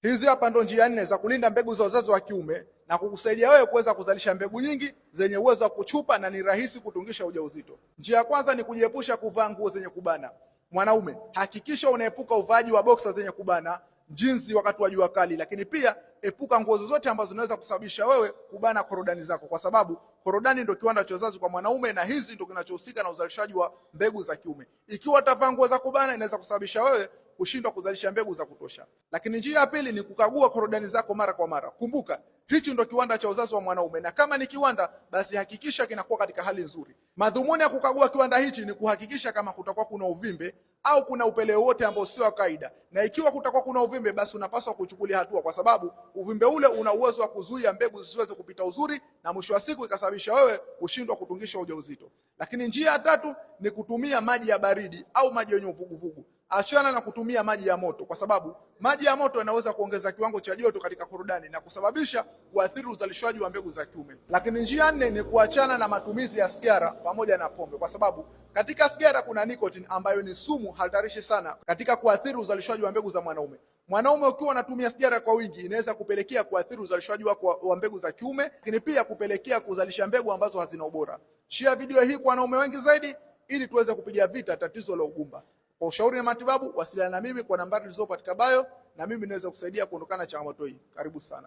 Hizi hapa ndo njia 4 za kulinda mbegu za uzazi wa kiume na kukusaidia wewe kuweza kuzalisha mbegu nyingi zenye uwezo wa kuchupa na ni rahisi kutungisha ujauzito. Njia ya kwanza ni kujiepusha kuvaa nguo zenye kubana. Mwanaume, hakikisha unaepuka uvaaji wa boxer zenye kubana, jinsi wakati wa jua kali, lakini pia epuka nguo zozote ambazo zinaweza kusababisha wewe kubana korodani zako, kwa sababu korodani ndio kiwanda cha uzazi kwa mwanaume na hizi ndio kinachohusika na uzalishaji wa mbegu za kiume. Ikiwa utavaa nguo za kubana, inaweza kusababisha wewe kushindwa kuzalisha mbegu za kutosha. Lakini njia ya pili ni kukagua korodani zako mara kwa mara. Kumbuka, hichi ndio kiwanda cha uzazi wa mwanaume, na kama ni kiwanda, basi hakikisha kinakuwa katika hali nzuri. Madhumuni ya kukagua kiwanda hichi ni kuhakikisha kama kutakuwa kuna uvimbe au kuna upele wote ambao sio wa kawaida, na ikiwa kutakuwa kuna uvimbe, basi unapaswa kuchukulia hatua, kwa sababu uvimbe ule una uwezo wa kuzuia mbegu zisiweze kupita uzuri na mwisho wa siku ikasababisha wewe kushindwa kutungisha ujauzito. Lakini njia ya tatu ni kutumia maji ya baridi au maji yenye uvuguvugu. Achana na kutumia maji ya moto, kwa sababu maji ya moto yanaweza kuongeza kiwango cha joto katika korodani na kusababisha kuathiri uzalishaji wa mbegu za kiume. Lakini njia 4 ni kuachana na matumizi ya sigara pamoja na pombe, kwa sababu katika sigara kuna nicotine ambayo ni sumu hatarishi sana katika kuathiri uzalishaji wa mbegu za mwanaume. Mwanaume ukiwa unatumia sigara kwa wingi, inaweza kupelekea kuathiri uzalishaji wako wa mbegu za kiume, lakini pia kupelekea kuzalisha mbegu ambazo hazina ubora. Share video hii kwa wanaume wengi zaidi ili tuweze kupiga vita tatizo la ugumba. Kwa ushauri na matibabu, wasiliana na mimi kwa nambari zilizopo katika bio, na mimi naweza kusaidia kuondokana na changamoto hii. Karibu sana.